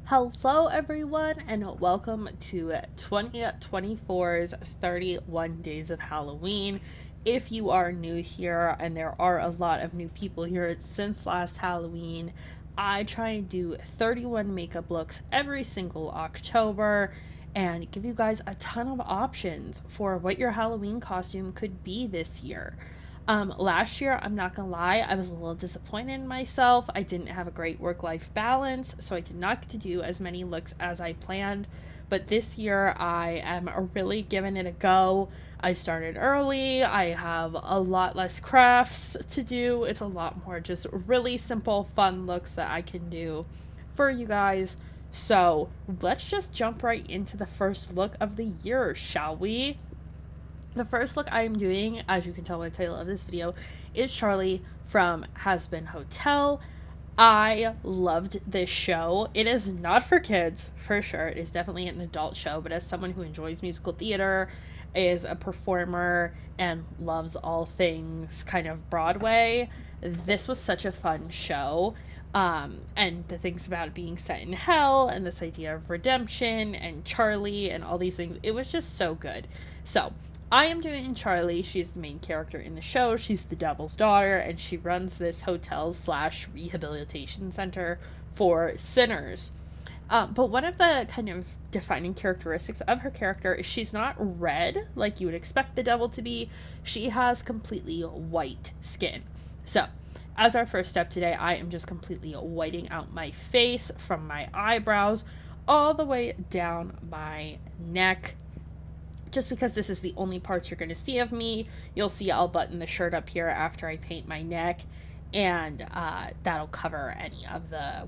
Hello, everyone, and welcome to 2024's 31 Days of Halloween. If you are new here, and there are a lot of new people here since last Halloween, I try and do 31 makeup looks every single October and give you guys a ton of options for what your Halloween costume could be this year. Last year, I'm not gonna lie, I was a little disappointed in myself. I didn't have a great work life balance, so I did not get to do as many looks as I planned. But this year, I am really giving it a go. I started early, I have a lot less crafts to do. It's a lot more just really simple, fun looks that I can do for you guys. So let's just jump right into the first look of the year, shall we? The first look I am doing, as you can tell by the title of this video, is Charlie from Hazbin Hotel. I loved this show. It is not for kids, for sure. It is definitely an adult show, but as someone who enjoys musical theater, is a performer, and loves all things kind of Broadway, this was such a fun show. And the things about it being set in hell, and this idea of redemption, and Charlie, and all these things, it was just so good. So, I am doing Charlie. She's the main character in the show. She's the devil's daughter, and she runs this hotel slash rehabilitation center for sinners. But one of the kind of defining characteristics of her character is she's not red like you would expect the devil to be. She has completely white skin. So, as our first step today, I am just completely whiting out my face from my eyebrows all the way down my neck, just because this is the only parts you're going to see of me. You'll see I'll button the shirt up here after I paint my neck, and that'll cover any of the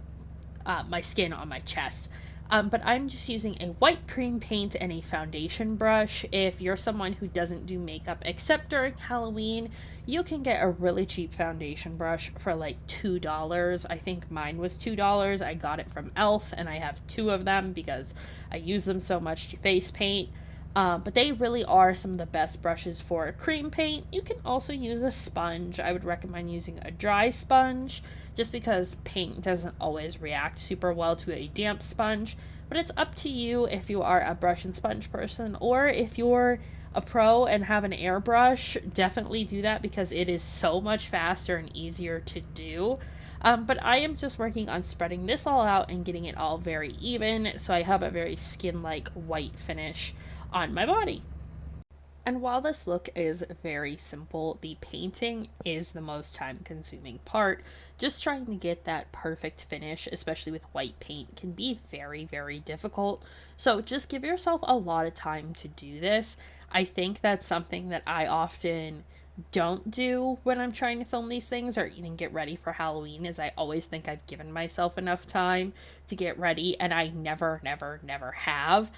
my skin on my chest. But I'm just using a white cream paint and a foundation brush. If you're someone who doesn't do makeup except during Halloween, you can get a really cheap foundation brush for like $2. I think mine was $2. I got it from Elf, and I have two of them because I use them so much to face paint. But they really are some of the best brushes for cream paint. You can also use a sponge. I would recommend using a dry sponge just because paint doesn't always react super well to a damp sponge. But it's up to you if you are a brush and sponge person, or if you're a pro and have an airbrush, definitely do that because it is so much faster and easier to do. But I am just working on spreading this all out and getting it all very even, so I have a very skin-like white finish on my body. And while this look is very simple, the painting is the most time consuming part. Just trying to get that perfect finish, especially with white paint, can be very, very difficult. So just give yourself a lot of time to do this. I think that's something that I often don't do when I'm trying to film these things or even get ready for Halloween, is I always think I've given myself enough time to get ready, and I never, never, never have.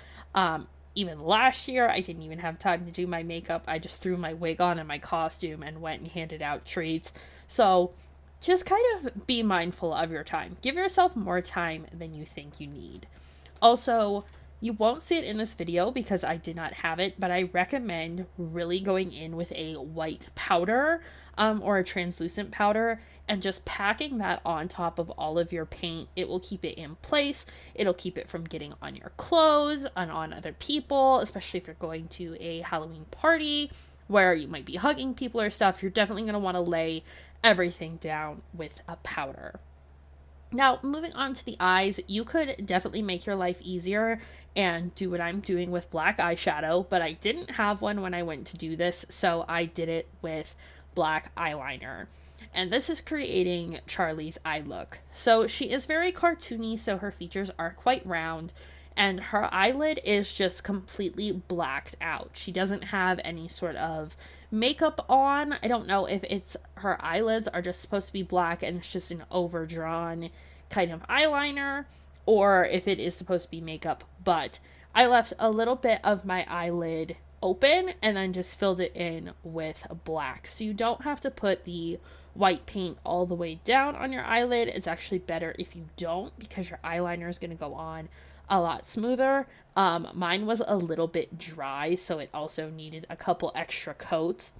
Even last year, I didn't even have time to do my makeup. I just threw my wig on and my costume and went and handed out treats. So just kind of be mindful of your time. Give yourself more time than you think you need. Also, you won't see it in this video because I did not have it, but I recommend really going in with a white powder or a translucent powder and just packing that on top of all of your paint. It will keep it in place. It'll keep it from getting on your clothes and on other people, especially if you're going to a Halloween party where you might be hugging people or stuff. You're definitely going to want to lay everything down with a powder. Now, moving on to the eyes, you could definitely make your life easier and do what I'm doing with black eyeshadow, but I didn't have one when I went to do this, so I did it with black eyeliner. And this is creating Charlie's eye look. So she is very cartoony, so her features are quite round, and her eyelid is just completely blacked out. She doesn't have any sort of makeup on. I don't know if it's her eyelids are just supposed to be black and it's just an overdrawn kind of eyeliner, or if it is supposed to be makeup, but I left a little bit of my eyelid open and then just filled it in with black. So you don't have to put the white paint all the way down on your eyelid. It's actually better if you don't, because your eyeliner is going to go on a lot smoother. Mine was a little bit dry, so it also needed a couple extra coats.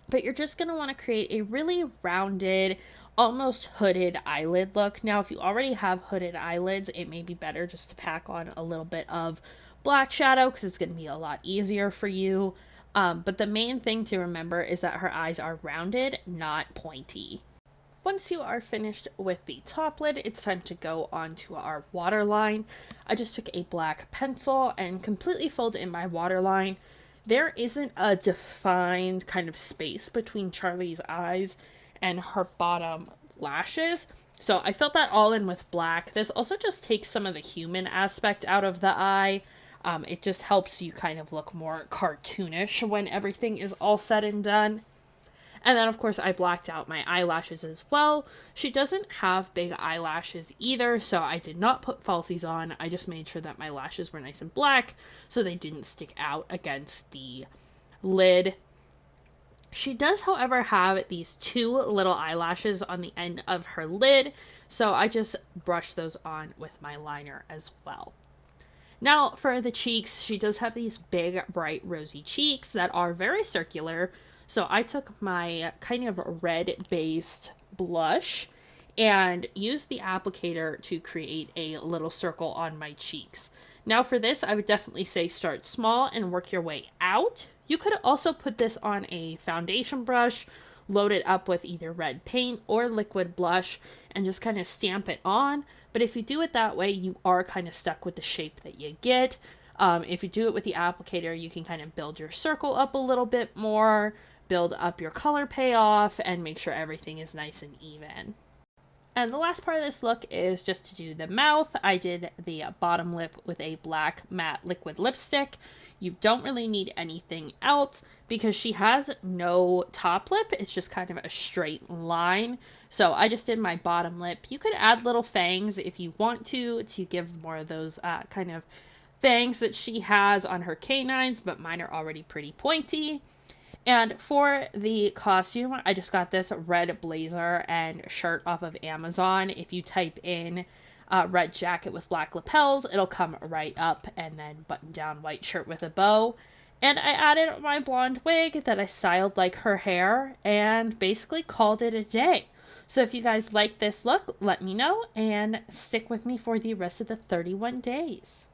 But you're just going to want to create a really rounded, almost hooded eyelid look. Now, if you already have hooded eyelids, it may be better just to pack on a little bit of black shadow because it's going to be a lot easier for you. But the main thing to remember is that her eyes are rounded, not pointy. Once you are finished with the top lid, it's time to go on to our waterline. I just took a black pencil and completely filled in my waterline. There isn't a defined kind of space between Charlie's eyes and her bottom lashes, so I filled that all in with black. This also just takes some of the human aspect out of the eye. It just helps you kind of look more cartoonish when everything is all said and done. And then, of course, I blacked out my eyelashes as well. She doesn't have big eyelashes either, so I did not put falsies on. I just made sure that my lashes were nice and black so they didn't stick out against the lid. She does, however, have these two little eyelashes on the end of her lid, so I just brushed those on with my liner as well. Now, for the cheeks, she does have these big, bright, rosy cheeks that are very circular. So I took my kind of red-based blush and used the applicator to create a little circle on my cheeks. Now for this, I would definitely say start small and work your way out. You could also put this on a foundation brush, load it up with either red paint or liquid blush, and just kind of stamp it on. But if you do it that way, you are kind of stuck with the shape that you get. If you do it with the applicator, you can kind of build your circle up a little bit more, build up your color payoff, and make sure everything is nice and even. And the last part of this look is just to do the mouth. I did the bottom lip with a black matte liquid lipstick. You don't really need anything else because she has no top lip. It's just kind of a straight line. So I just did my bottom lip. You could add little fangs if you want to give more of those kind of fangs that she has on her canines, but mine are already pretty pointy. And for the costume, I just got this red blazer and shirt off of Amazon. If you type in red jacket with black lapels, it'll come right up, and then button down white shirt with a bow. And I added my blonde wig that I styled like her hair and basically called it a day. So if you guys like this look, let me know and stick with me for the rest of the 31 days.